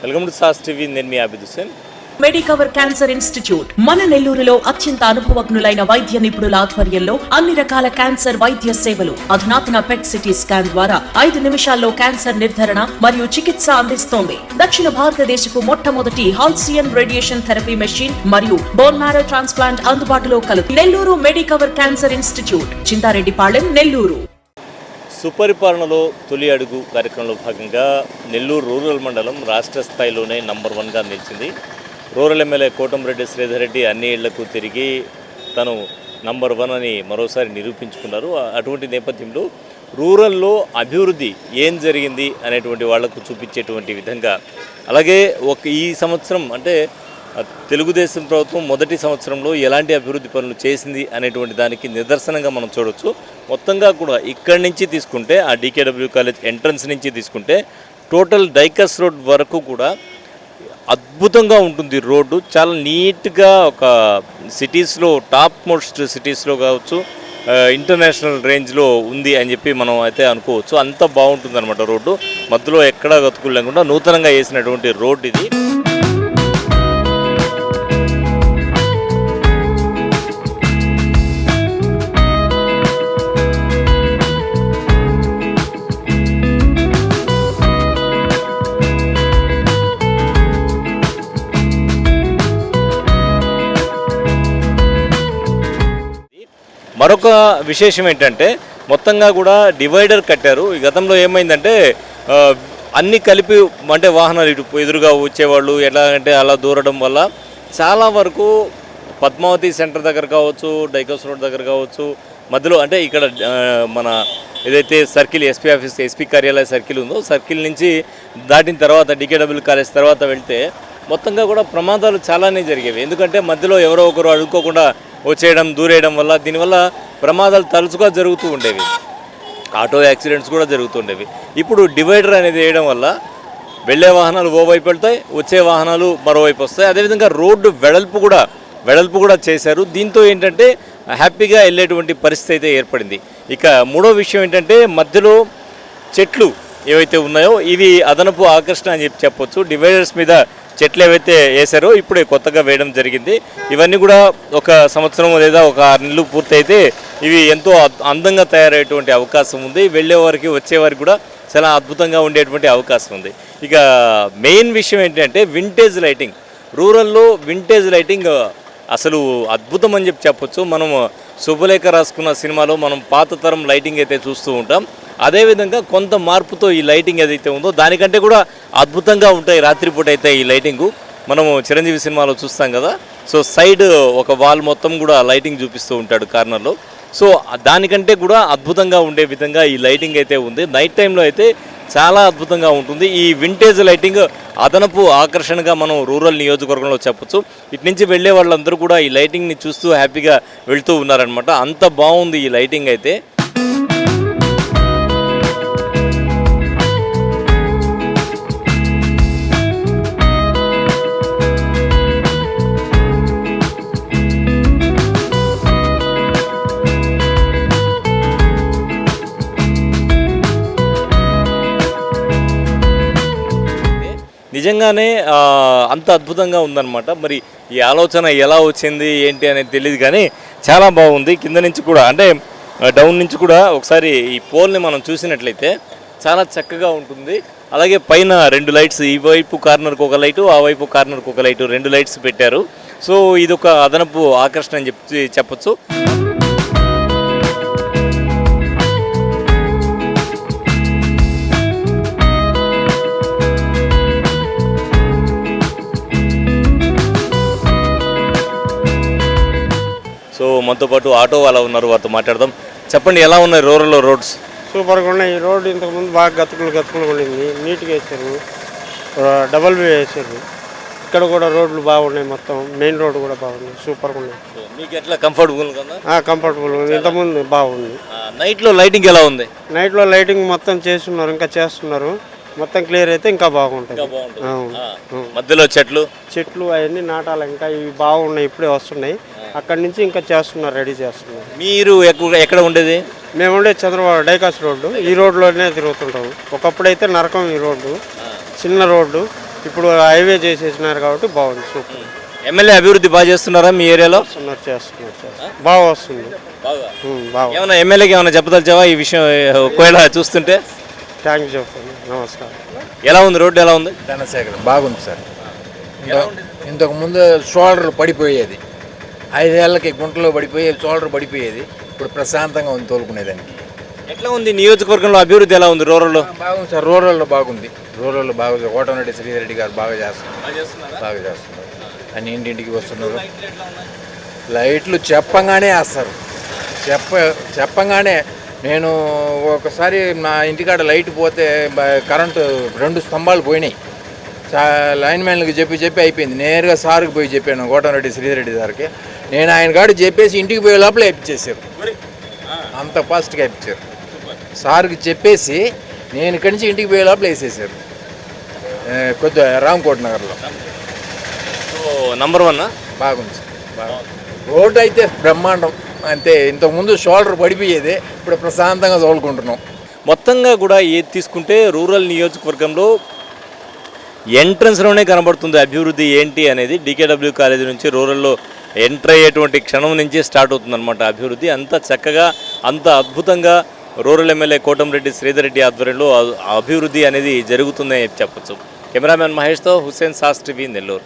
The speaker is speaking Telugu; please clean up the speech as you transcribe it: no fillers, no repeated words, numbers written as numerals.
వెల్కమ్ టు సాస్ టీవీ. నేను మీ Abid Hussain. Medicover cancer institute మన నెల్లూరులో అత్యంత అనుభవజ్ఞులైన వైద్య నిపుణుల ఆధ్వర్యంలో అన్ని రకాల క్యాన్సర్ వైద్య సేవలు. అధునాతన పెట్ సిటీ స్కాన్ ద్వారా 5 నిమిషాల్లో క్యాన్సర్ నిర్ధారణ మరియు చికిత్స అందిస్తోంది. దక్షిణ భారతదేశపు మొట్టమొదటి హాల్సియన్ రేడియేషన్ థెరపీ మెషిన్ మరియు బోన్ మ్యారో ట్రాన్స్ప్లాంట్ అందుబాటులో కలదు. Nellore Medicover cancer institute, Chintareddypalem, Nellore. సుపరిపాలనలో తొలి అడుగు కార్యక్రమంలో భాగంగా నెల్లూరు రూరల్ మండలం రాష్ట్ర స్థాయిలోనే నంబర్ 1గా నిలిచింది. రూరల్ ఎమ్మెల్యే కోటంరెడ్డి శ్రీధర్ రెడ్డి అన్ని ఇళ్లకు తిరిగి తను నంబర్ 1 అని మరోసారి నిరూపించుకున్నారు. అటువంటి నేపథ్యంలో రూరల్లో అభివృద్ధి ఏం జరిగింది అనేటువంటి వాళ్లకు చూపించేటువంటి విధంగా, అలాగే ఈ సంవత్సరం అంటే తెలుగుదేశం ప్రభుత్వం మొదటి సంవత్సరంలో ఎలాంటి అభివృద్ధి పనులు చేసింది అనేటువంటి దానికి నిదర్శనంగా మనం చూడవచ్చు. మొత్తంగా కూడా ఇక్కడి నుంచి తీసుకుంటే ఆ DKW కాలేజ్ ఎంట్రన్స్ నుంచి తీసుకుంటే టోటల్ డైకస్ రోడ్ వరకు కూడా అద్భుతంగా ఉంటుంది. రోడ్డు చాలా నీట్గా ఒక సిటీస్లో టాప్ మోస్ట్ సిటీస్లో కావచ్చు, ఇంటర్నేషనల్ రేంజ్లో ఉంది అని చెప్పి మనం అయితే అనుకోవచ్చు. అంత బాగుంటుంది అనమాట. రోడ్డు మధ్యలో ఎక్కడా గతుకులు లేకుండా నూతనంగా వేసినటువంటి రోడ్డు ఇది. మరొక విశేషం ఏంటంటే మొత్తంగా కూడా డివైడర్ కట్టారు. ఈ గతంలో ఏమైందంటే అన్నీ కలిపి అంటే వాహనాలు ఇటు ఎదురుగా వచ్చేవాళ్ళు ఎలా అంటే అలా దూరడం వల్ల చాలా వరకు పద్మావతి సెంటర్ దగ్గర కావచ్చు, డైకస్ రోడ్ దగ్గర కావచ్చు, మధ్యలో అంటే ఇక్కడ మన ఏదైతే సర్కిల్ ఎస్పీ కార్యాలయ సర్కిల్ ఉందో సర్కిల్ నుంచి దాటిన తర్వాత DKW కాలేజ్ తర్వాత వెళ్తే మొత్తంగా కూడా ప్రమాదాలు చాలానే జరిగేవి. ఎందుకంటే మధ్యలో ఎవరో ఒకరు అడుక్కోకుండా వచ్చేయడం, దూరేయడం వల్ల దీనివల్ల ప్రమాదాలు తరచుగా జరుగుతూ ఉండేవి. ఆటో యాక్సిడెంట్స్ కూడా జరుగుతుండేవి. ఇప్పుడు డివైడర్ అనేది వేయడం వల్ల వెళ్ళే వాహనాలు ఓవైపు వెళ్తాయి, వచ్చే వాహనాలు మరోవైపు వస్తాయి. అదేవిధంగా రోడ్డు వెడల్పు కూడా చేశారు. దీంతో ఏంటంటే హ్యాపీగా వెళ్ళేటువంటి పరిస్థితి అయితే ఏర్పడింది. ఇక మూడో విషయం ఏంటంటే మధ్యలో చెట్లు ఏవైతే ఉన్నాయో ఇవి అదనపు ఆకర్షణ అని చెప్పొచ్చు. డివైడర్స్ మీద చెట్లు ఏవైతే వేసారో ఇప్పుడే కొత్తగా వేయడం జరిగింది. ఇవన్నీ కూడా ఒక సంవత్సరం లేదా ఒక 6 నెలలు పూర్తయితే ఇవి ఎంతో అందంగా తయారయ్యేటువంటి అవకాశం ఉంది. వెళ్ళేవారికి వచ్చేవారికి కూడా చాలా అద్భుతంగా ఉండేటువంటి అవకాశం ఉంది. ఇక మెయిన్ విషయం ఏంటంటే వింటేజ్ లైటింగ్. రూరల్లో వింటేజ్ లైటింగ్ అసలు అద్భుతం అని చెప్పొచ్చు. మనం శుభలేఖ రాసుకున్న సినిమాలో మనం పాత తరం లైటింగ్ అయితే చూస్తూ ఉంటాం. అదేవిధంగా కొంత మార్పుతో ఈ లైటింగ్ ఏదైతే ఉందో దానికంటే కూడా అద్భుతంగా ఉంటాయి రాత్రిపూట అయితే ఈ లైటింగు. మనము చిరంజీవి సినిమాలో చూస్తాం కదా, సో సైడ్ ఒక వాల్ మొత్తం కూడా లైటింగ్ చూపిస్తూ ఉంటాడు కార్నర్లో. సో దానికంటే కూడా అద్భుతంగా ఉండే విధంగా ఈ లైటింగ్ అయితే ఉంది. నైట్ టైంలో అయితే చాలా అద్భుతంగా ఉంటుంది. ఈ వింటేజ్ లైటింగ్ అదనపు ఆకర్షణగా మనం రూరల్ నియోజకవర్గంలో చెప్పొచ్చు. ఇటు నుంచి వెళ్ళే వాళ్ళందరూ కూడా ఈ లైటింగ్ని చూస్తూ హ్యాపీగా వెళ్తూ ఉన్నారనమాట. అంత బాగుంది ఈ లైటింగ్ అయితే. నిజంగానే అంత అద్భుతంగా ఉందన్నమాట. మరి ఈ ఆలోచన ఎలా వచ్చింది ఏంటి అనేది తెలియదు కానీ చాలా బాగుంది. కింద నుంచి కూడా అంటే డౌన్ నుంచి కూడా ఒకసారి ఈ పోల్ని మనం చూసినట్లయితే చాలా చక్కగా ఉంటుంది. అలాగే పైన 2 లైట్స్, ఈ వైపు కార్నర్కి ఒక లైటు, ఆ వైపు కార్నర్కి ఒక లైటు, 2 లైట్స్ పెట్టారు. సో ఇదొక అదనపు ఆకర్షణ అని చెప్పొచ్చు. సో మనతో పాటు ఆటో వాళ్ళ ఉన్నారు, వారితో మాట్లాడదాం. చెప్పండి, ఎలా ఉన్నాయి రూరల్లో రోడ్స్? సూపర్గా ఉన్నాయి. ఈ రోడ్డు ఇంతకుముందు బాగా గతుకులు ఉండింది, నీట్గా వేసారు, డబల్ వే వేసారు. ఇక్కడ కూడా రోడ్లు బాగున్నాయి, మొత్తం మెయిన్ రోడ్డు కూడా బాగుంది, సూపర్గా ఉన్నాయి. మీకు ఎట్లా కంఫర్టబుల్ కదా? కంఫర్టబుల్ ఉంది. ఇంతకుముందు బాగుంది. నైట్లో లైటింగ్ ఎలా ఉంది? నైట్లో లైటింగ్ మొత్తం చేస్తున్నారు, ఇంకా చేస్తున్నారు. మొత్తం క్లియర్ అయితే ఇంకా బాగుంటుంది. మధ్యలో చెట్లు అవన్నీ నాటాలి, ఇంకా ఇవి బాగున్నాయి, ఇప్పుడే వస్తున్నాయి. అక్కడి నుంచి ఇంకా చేస్తున్నారు, రెడీ చేస్తున్నారు. మీరు ఎక్కడ ఉండేది? మేము ఉండే చంద్రబాబు డైకాస్ రోడ్డు. ఈ రోడ్లోనే తిరుగుతుంటాము. ఒకప్పుడైతే నరకం ఈ రోడ్డు, చిన్న రోడ్డు. ఇప్పుడు హైవే చేసేసినారు కాబట్టి బాగుంది, సూపర్. ఎమ్మెల్యే అభివృద్ధి బాగా చేస్తున్నారా మీ ఏరియాలో? చేస్తున్నారు బాగా వస్తుంది. బాగా ఏమైనా ఎమ్మెల్యేకి ఏమైనా చెప్పదలిచావా ఈ విషయం ఒకవేళ చూస్తుంటే? థ్యాంక్ యూ చెప్తాను, నమస్కారం. ఎలా ఉంది రోడ్డు, ఎలా ఉంది? ధనశేఖరం బాగుంది సార్. ఇంతకుముందు షోల్డర్ పడిపోయేది, 5 ఏళ్ళకి గుంటలో పడిపోయి షోల్డర్ పడిపోయేది. ఇప్పుడు ప్రశాంతంగా ఉంది తోలుకునేదానికి. ఎట్లా ఉంది నియోజకవర్గంలో అభివృద్ధి, ఎలా ఉంది రూరల్లో? బాగుంది సార్, రూరల్లో బాగుంది. రూరల్లో బాగా కోటమిరెడ్డి శ్రీధర్ రెడ్డి గారు బాగా చేస్తున్నారు. అన్ని ఇంటింటికి వస్తున్నారు. లైట్లు చెప్పంగానే వేస్తారు, చెప్పంగానే. నేను ఒకసారి నా ఇంటికాడ లైట్ పోతే కరెంటు 2 స్తంభాలు పోయినాయి. లైన్ మ్యాన్లకు చెప్పి అయిపోయింది. నేరుగా సార్కి పోయి చెప్పాను, కోటమిరెడ్డి శ్రీధర్ రెడ్డి సార్కి. నేను ఆయన కాడ చెప్పేసి ఇంటికి పోయే లోపల వేయించేసారు, అంత ఫాస్ట్గా వేయించారు. సార్కి చెప్పేసి నేను ఇక్కడి నుంచి ఇంటికి పోయే లోపల వేసేసారు, కొద్దిగా రామకోట నగర్లో. నంబర్ 1 బాగుంది సార్, బాగుంది. రోడ్డు అయితే బ్రహ్మాండం. అంతే, ఇంతకుముందు షోల్డర్ పడిపోయేది, ఇప్పుడు ప్రశాంతంగా తోలుకుంటున్నాం. మొత్తంగా కూడా ఏది తీసుకుంటే రూరల్ నియోజకవర్గంలో ఎంట్రన్స్లోనే కనబడుతుంది అభివృద్ధి ఏంటి అనేది. డికేడబ్ల్యూ కాలేజీ నుంచి రూరల్లో ఎంటర్ అయ్యేటువంటి క్షణం నుంచి స్టార్ట్ అవుతుందన్నమాట అభివృద్ధి. అంత చక్కగా, అంత అద్భుతంగా రూరల్ ఎమ్మెల్యే కోటమిరెడ్డి శ్రీధర్ రెడ్డి ఆధ్వర్యంలో అభివృద్ధి అనేది జరుగుతుందని చెప్పచ్చు. కెమెరామ్యాన్ మహేష్తో హుస్సేన్ శాస్త్రి, నెల్లూరు.